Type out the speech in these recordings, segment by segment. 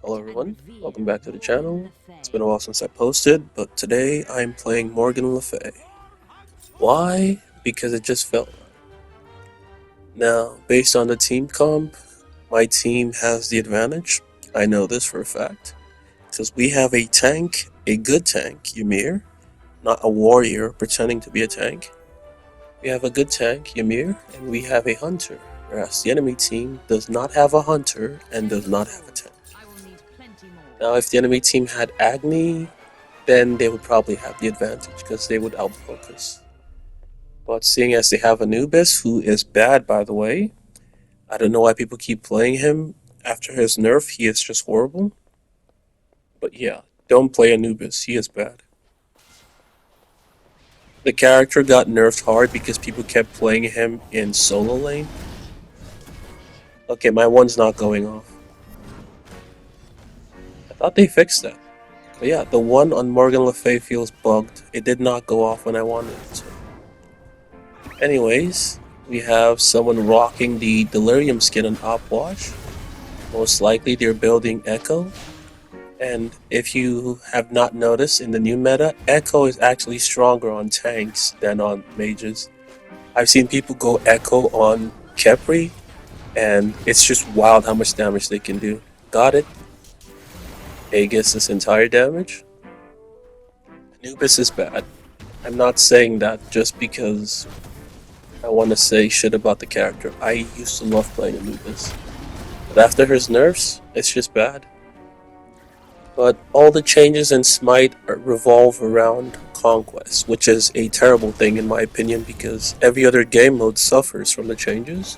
Hello everyone, welcome back to the channel. It's been a while since I posted, but today I'm playing Morgan Le Fay. Why? Because it just felt right. Now, based on the team comp, my team has the advantage. I know this for a fact. Because we have a tank, a good tank, Ymir, not a warrior pretending to be a tank. We have a good tank, Ymir, and we have a hunter, whereas the enemy team does not have a hunter and does not have a tank. Now, if the enemy team had Agni, then they would probably have the advantage because they would outfocus. But seeing as they have Anubis, who is bad by the way, I don't know why people keep playing him. After his nerf, he is just horrible. But yeah, don't play Anubis, he is bad. The character got nerfed hard because people kept playing him in solo lane. Okay, my one's not going off. I thought they fixed that. But yeah, the one on Morgan Le Fay feels bugged. It did not go off when I wanted it to. Anyways, we have someone rocking the Delirium skin on Opwatch. Most likely they're building Echo. And if you have not noticed in the new meta, Echo is actually stronger on tanks than on mages. I've seen people go Echo on Khepri, and it's just wild how much damage they can do. Got it. Aegis this entire damage. Anubis is bad. I'm not saying that just because I want to say shit about the character. I used to love playing Anubis. But after his nerfs, it's just bad. But all the changes in Smite revolve around Conquest, which is a terrible thing in my opinion because every other game mode suffers from the changes.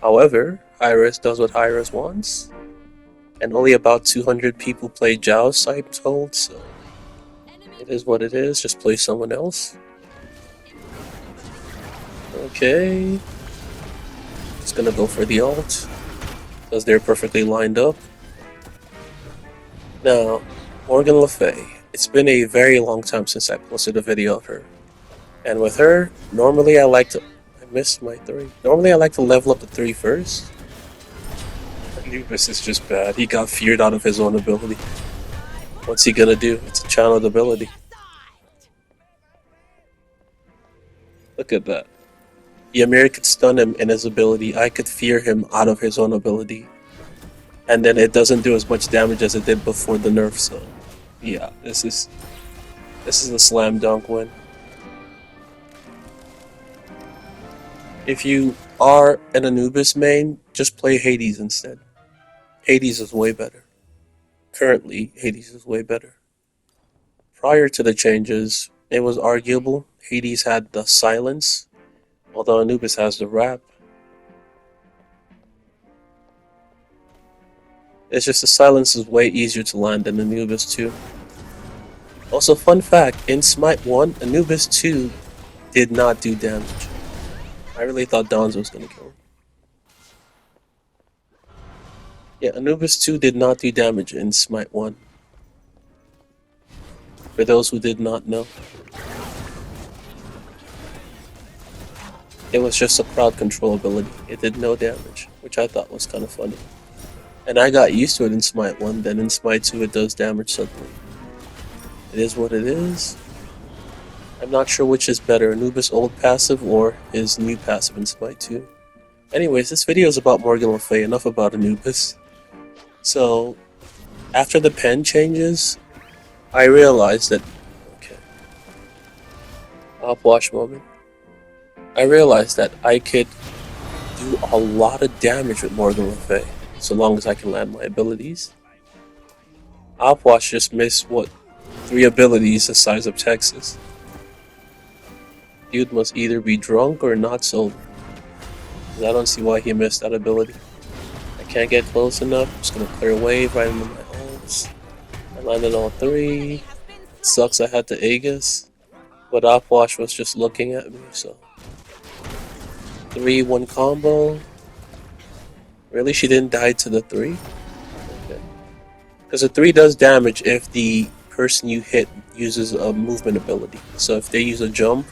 However, Hi-Rez does what Hi-Rez wants. And only about 200 people play Joust, I'm told, so it is what it is, just play someone else. Okay. Just gonna go for the ult, because they're perfectly lined up. Now, Morgan Le Fay. It's been a very long time since I posted a video of her. And with her, normally I like to... I missed my 3. Normally I like to level up the 3 first. Anubis is just bad. He got feared out of his own ability. What's he gonna do? It's a channeled ability. Look at that. Ymir could stun him in his ability. I could fear him out of his own ability. And then it doesn't do as much damage as it did before the nerf, so... yeah, this is a slam dunk win. If you are an Anubis main, just play Hades instead. Hades is way better. Currently, Hades is way better. Prior to the changes, it was arguable. Hades had the silence, although Anubis has the rap. It's just the silence is way easier to land than Anubis 2. Also, fun fact, in Smite 1, Anubis 2 did not do damage. I really thought Donzo was gonna kill him. Yeah, Anubis 2 did not do damage in Smite 1. For those who did not know. It was just a crowd control ability. It did no damage, which I thought was kind of funny. And I got used to it in Smite 1, then in Smite 2 it does damage suddenly. It is what it is. I'm not sure which is better, Anubis' old passive or his new passive in Smite 2. Anyways, this video is about Morgan Le Fay, enough about Anubis. So, after the pen changes, I realized that... okay. Opwatch moment. I realized that I could do a lot of damage with Morgan Le Fay, so long as I can land my abilities. Opwatch just missed, what, 3 abilities the size of Texas. Dude must either be drunk or not sober. I don't see why he missed that ability. I can't get close enough. I'm just gonna clear wave right into my ults. I landed all 3. It sucks I had to Aegis, but Opwatch was just looking at me, so... 3-1 combo. Really? She didn't die to the 3? Okay. Because the 3 does damage if the person you hit uses a movement ability. So if they use a jump,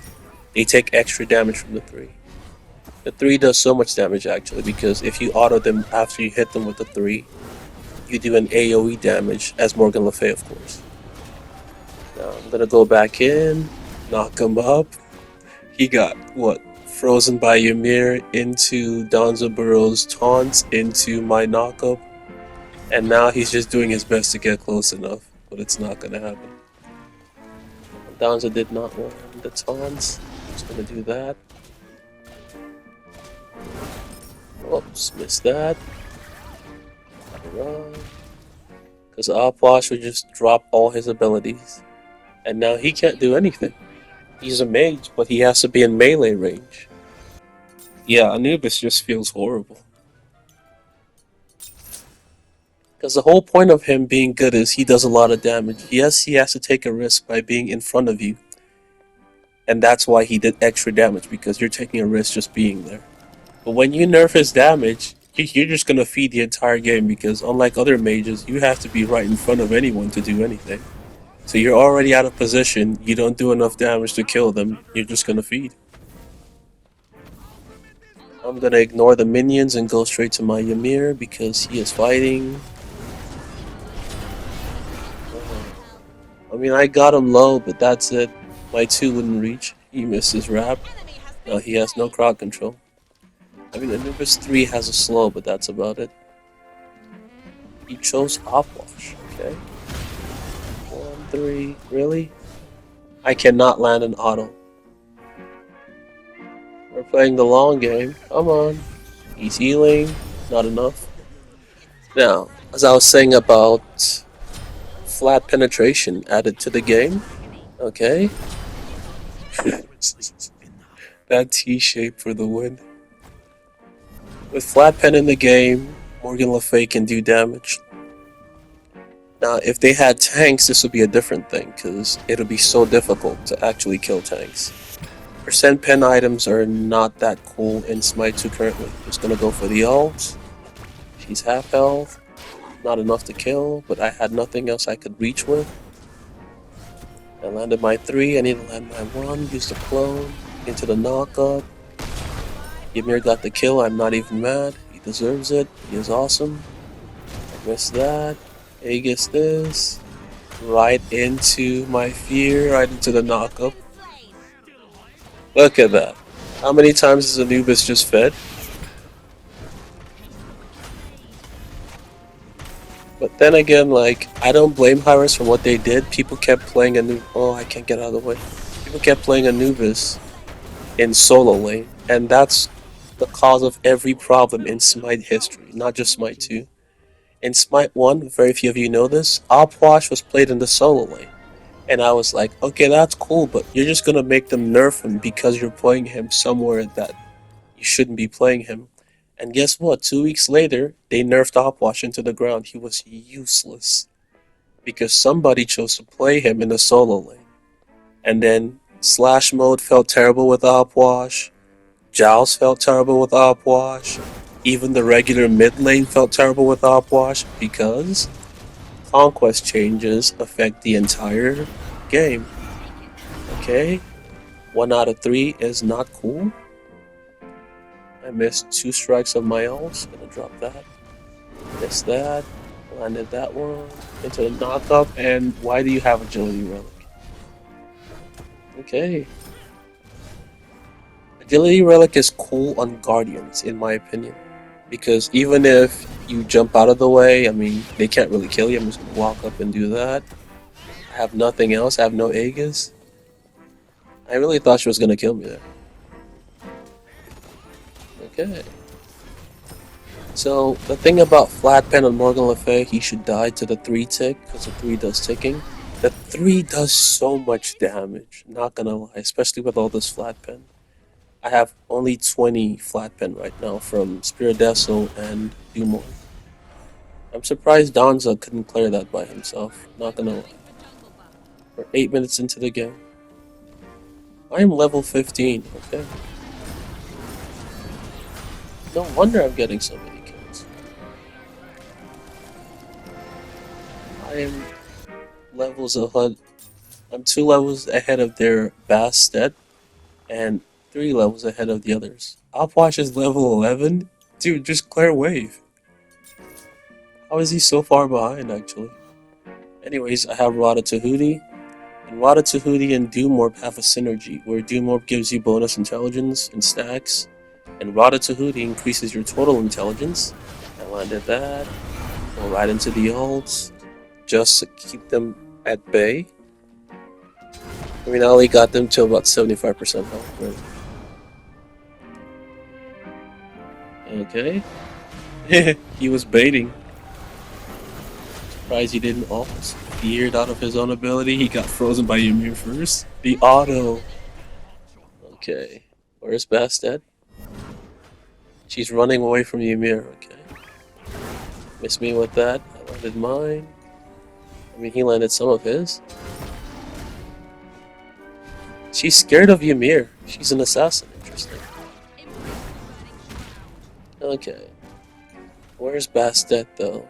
they take extra damage from the 3. The 3 does so much damage actually, because if you auto them after you hit them with the 3, you do an AoE damage as Morgan Le Fay, of course. Now I'm gonna go back in, knock him up. He got what? Frozen by Ymir into Donzo Burrow's taunts into my knockup, and now he's just doing his best to get close enough, but it's not gonna happen. Donzo did not want the taunts. Just gonna do that. Oops, missed that. Because Opwash would just drop all his abilities. And now he can't do anything. He's a mage, but he has to be in melee range. Yeah, Anubis just feels horrible. Because the whole point of him being good is he does a lot of damage. Yes, he has to take a risk by being in front of you. And that's why he did extra damage, because you're taking a risk just being there. But when you nerf his damage, you're just gonna feed the entire game, because unlike other mages, you have to be right in front of anyone to do anything. So you're already out of position, you don't do enough damage to kill them, you're just gonna feed. I'm gonna ignore the minions and go straight to my Ymir because he is fighting. I mean, I got him low, but that's it. My 2 wouldn't reach. He missed his wrap. No, he has no crowd control. I mean, Anubis 3 has a slow, but that's about it. He chose Hopwash, okay? 1, 3, really? I cannot land an auto. We're playing the long game. Come on. He's healing. Not enough. Now, as I was saying about flat penetration added to the game, okay? That T-shape for the win. With flat pen in the game, Morgan Le Fay can do damage. Now, if they had tanks, this would be a different thing, because it'll be so difficult to actually kill tanks. Percent pen items are not that cool in Smite 2 currently. Just gonna go for the ult. She's half health. Not enough to kill, but I had nothing else I could reach with. I landed my 3, I need to land my 1, use the clone, into the knockup. Ymir got the kill, I'm not even mad. He deserves it, he is awesome. I missed that. Aegis this. Right into my fear, right into the knockup. Look at that. How many times is Anubis just fed? But then again, like, I don't blame Hyros for what they did. People kept playing oh, I can't get out of the way. People kept playing Anubis in solo lane, and that's the cause of every problem in Smite history, not just Smite 2. In Smite 1, very few of you know this, Opwash was played in the solo lane. And I was like, okay, that's cool, but you're just gonna make them nerf him because you're playing him somewhere that you shouldn't be playing him. And guess what? 2 weeks later, they nerfed Opwash into the ground. He was useless. Because somebody chose to play him in the solo lane. And then Slash mode felt terrible with Opwash. Giles felt terrible with Opwash. Even the regular mid lane felt terrible with Opwash because conquest changes affect the entire game. Okay? 1 out of 3 is not cool. I missed 2 strikes of my ult. Gonna drop that. Missed that. Landed that one. Into the knockup. And why do you have Agility Relic? Okay. Agility Relic is cool on Guardians, in my opinion. Because even if you jump out of the way, I mean, they can't really kill you. I'm just gonna walk up and do that. I have nothing else. I have no Aegis. I really thought she was gonna kill me there. Okay. So, the thing about flat pen on Morgan Le Fay, he should die to the 3 tick, because the 3 does ticking. The 3 does so much damage, not gonna lie, especially with all this flat pen. I have only 20 flat pen right now from Spiridesso and Dumont. I'm surprised Donza couldn't clear that by himself, not gonna lie. We're 8 minutes into the game. I am level 15, okay? No wonder I'm getting so many kills. I am levels ahead. I'm 2 levels ahead of their Bastet and 3 levels ahead of the others. Opwash is level 11? Dude, just clear wave. How is he so far behind, actually? Anyways, I have Rada Tahuti. And Rada Tahuti and Doomorb have a synergy, where Doomorb gives you bonus intelligence and stacks, and Rada Tahuti increases your total intelligence. I landed that. Go right into the ults, just to keep them at bay. I mean, I only got them to about 75% health, right? Okay. He was baiting. Surprised he didn't almost feared out of his own ability. He got frozen by Ymir first. The auto. Okay. Where's Bastet? She's running away from Ymir. Okay. Miss me with that. I landed mine. I mean, he landed some of his. She's scared of Ymir. She's an assassin. Interesting. Okay. Where's Bastet, though?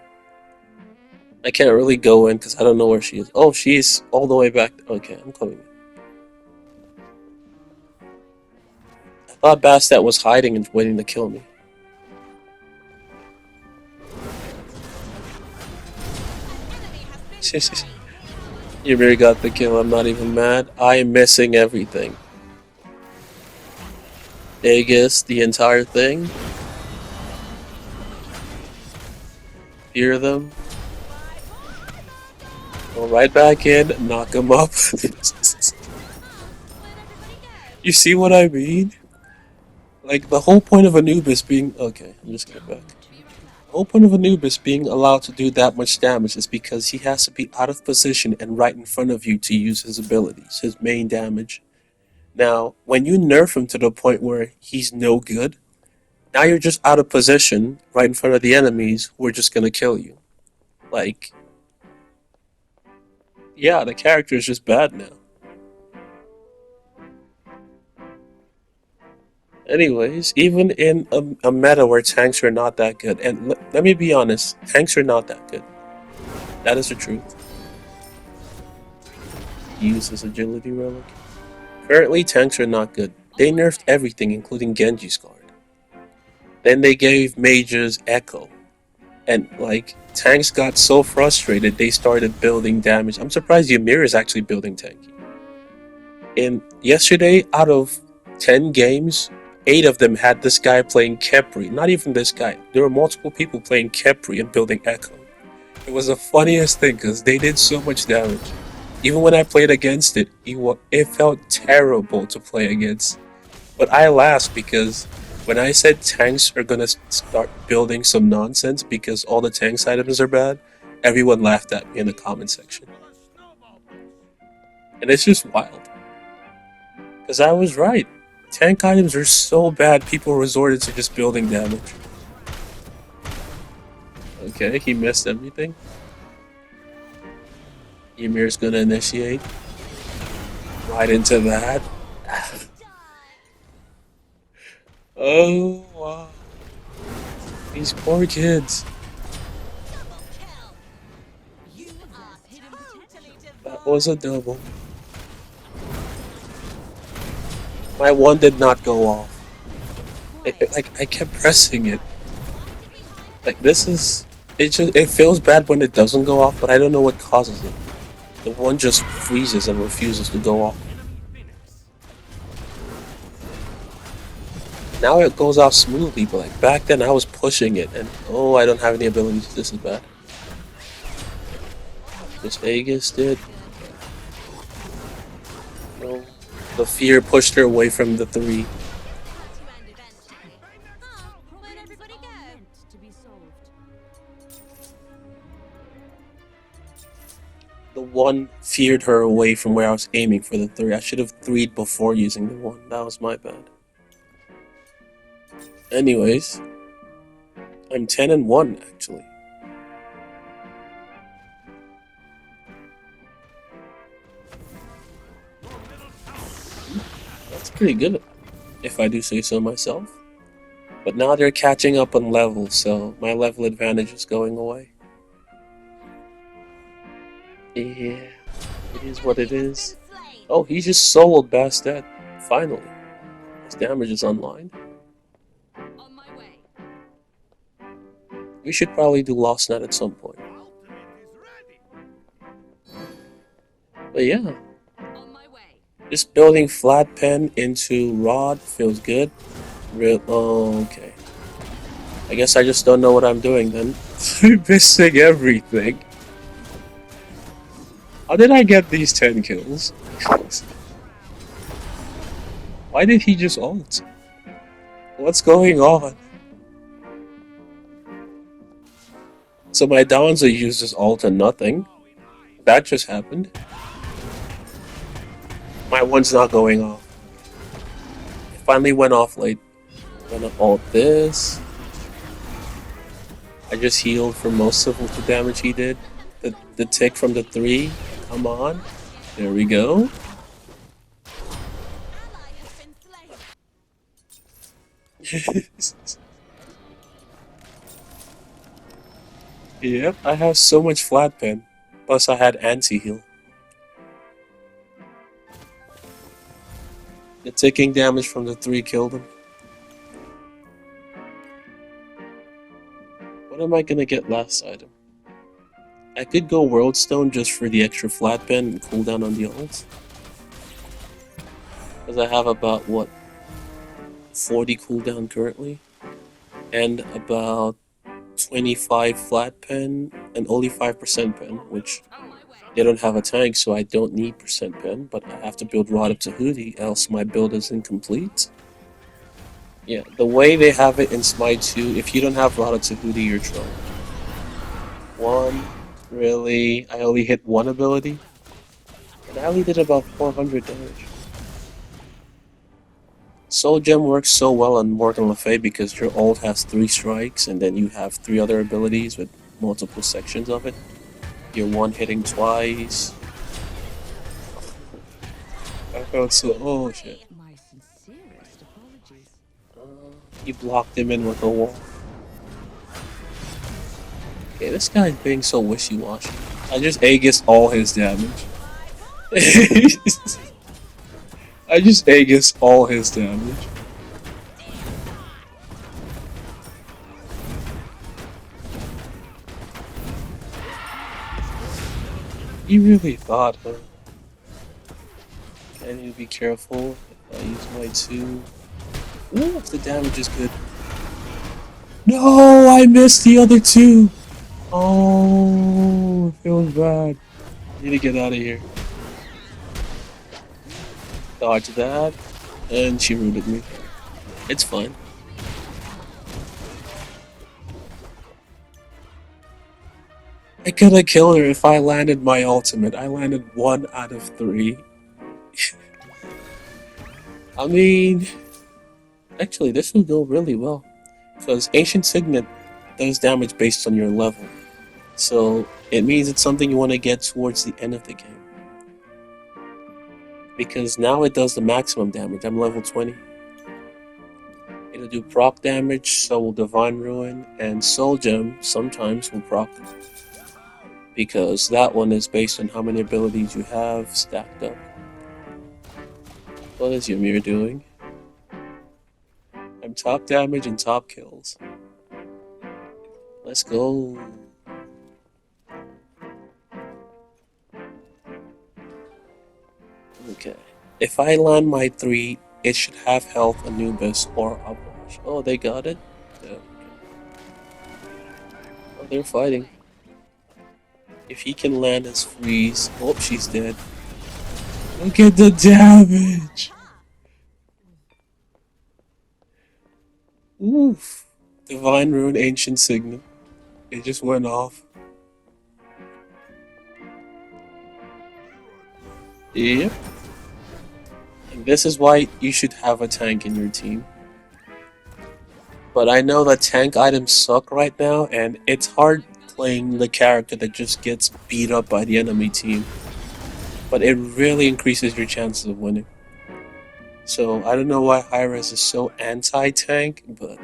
I can't really go in because I don't know where she is. Oh, she's all the way back. Okay, I'm coming in. I thought Bastet was hiding and waiting to kill me. Ymir got the kill. I'm not even mad. I am missing everything. Aegis, the entire thing. Fear them. Go right back in, knock him up. You see what I mean? Like, the whole point of Anubis being... Okay, I'm just getting back. The whole point of Anubis being allowed to do that much damage is because he has to be out of position and right in front of you to use his abilities, his main damage. Now, when you nerf him to the point where he's no good, now you're just out of position right in front of the enemies who are just gonna kill you. Like, yeah, the character is just bad now. Anyways, even in a meta where tanks are not that good, and let me be honest, tanks are not that good. That is the truth. Use this agility relic. Currently, tanks are not good. They nerfed everything, including Genji's card. Then they gave mages Echo. And, like, tanks got so frustrated, they started building damage. I'm surprised Ymir is actually building tanky. And yesterday, out of 10 games, 8 of them had this guy playing Kepri. Not even this guy. There were multiple people playing Kepri and building Echo. It was the funniest thing because they did so much damage. Even when I played against it, it felt terrible to play against. But I laughed because when I said tanks are gonna start building some nonsense because all the tanks items are bad, everyone laughed at me in the comment section. And it's just wild. Because I was right. Tank items are so bad, people resorted to just building damage. Okay, he missed everything. Ymir's gonna initiate. Right into that. Oh, wow. These poor kids. That was a double. My one did not go off. I kept pressing it. Like, this is... It feels bad when it doesn't go off, but I don't know what causes it. The one just freezes and refuses to go off. Now it goes off smoothly, but like back then I was pushing it and oh, I don't have any abilities. This is bad. This Aegis did. No. The fear pushed her away from the 3. The 1 feared her away from where I was aiming for the 3. I should have 3'd before using the 1. That was my bad. Anyways, I'm 10-1 actually. That's pretty good, if I do say so myself. But now they're catching up on levels, so my level advantage is going away. Yeah, it is what it is. Oh, he just soloed Bastet. Finally. His damage is online. We should probably do Lost Night at some point. But yeah, just building flat pen into rod feels good. Real. Oh, okay. I guess I just don't know what I'm doing then. I'm missing everything. How did I get these 10 kills? Why did he just ult? What's going on? So my Donza uses ult and nothing. That just happened. My one's not going off. It finally went off late. I'm gonna ult this. I just healed for most of the damage he did. The tick from the 3. Come on. There we go. Yep, I have so much flat pen. Plus I had anti-heal. The ticking damage from the 3 killed him. What am I gonna get last item? I could go World Stone just for the extra flat pen and cooldown on the ults. Because I have about, what, 40 cooldown currently? And about 25 flat pen and only 5% pen, which they don't have a tank, so I don't need percent pen, but I have to build Rod up to Hootie, else my build is incomplete. Yeah, the way they have it in Smite 2, if you don't have Rod up to Hootie, you're trolling. 1, really? I only hit 1 ability? And I only did about 400 damage. Soul Gem works so well on Morgan Le Fay because your ult has 3 strikes and then you have 3 other abilities with multiple sections of it. You're one hitting twice. I felt so. Oh shit. He blocked him in with a wall. Okay, this guy's being so wishy-washy. I just Aegis all his damage. I just Aegis all his damage. He really thought, huh? I need to be careful if I use my 2. Ooh, if the damage is good. No, I missed the other 2! Oh, it feels bad. I need to get out of here. Dodge that, and she rooted me. It's fine. I could have killed her if I landed my ultimate. I landed 1 out of 3. I mean, actually, this will go really well. Because Ancient Signet does damage based on your level. So, it means it's something you want to get towards the end of the game. Because now it does the maximum damage. I'm level 20. It'll do proc damage, so will Divine Ruin, and Soul Gem sometimes will proc. Because that one is based on how many abilities you have stacked up. What is Ymir doing? I'm top damage and top kills. Let's go. Okay. If I land my 3, it should have health, Anubis, or Upwash. Oh, they got it? Yeah. Oh, they're fighting. If he can land his freeze. Oh, she's dead. Look at the damage! Oof. Divine Rune, Ancient Signet. It just went off. Yep. And this is why you should have a tank in your team. But I know that tank items suck right now, and it's hard playing the character that just gets beat up by the enemy team. But it really increases your chances of winning. So I don't know why Hi-Rez is so anti-tank, but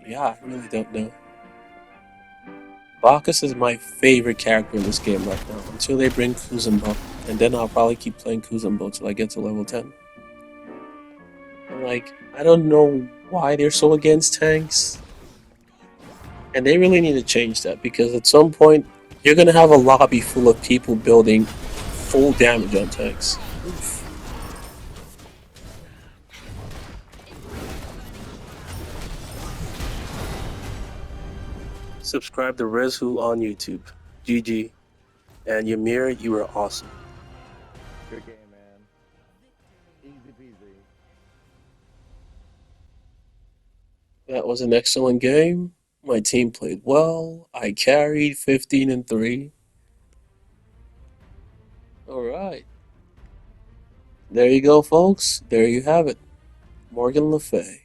yeah, I really don't know. Bacchus is my favorite character in this game right now, until they bring Kuzumbo, and then I'll probably keep playing Kuzumbo till I get to level 10. Like, I don't know why they're so against tanks. And they really need to change that because at some point you're gonna have a lobby full of people building full damage on tanks. Oof. Subscribe to Rezu on YouTube. GG. And Ymir, you are awesome. Good game, man. Easy peasy. That was an excellent game. My team played well. I carried 15 and 3. All right. There you go, folks. There you have it. Morgan Le Fay.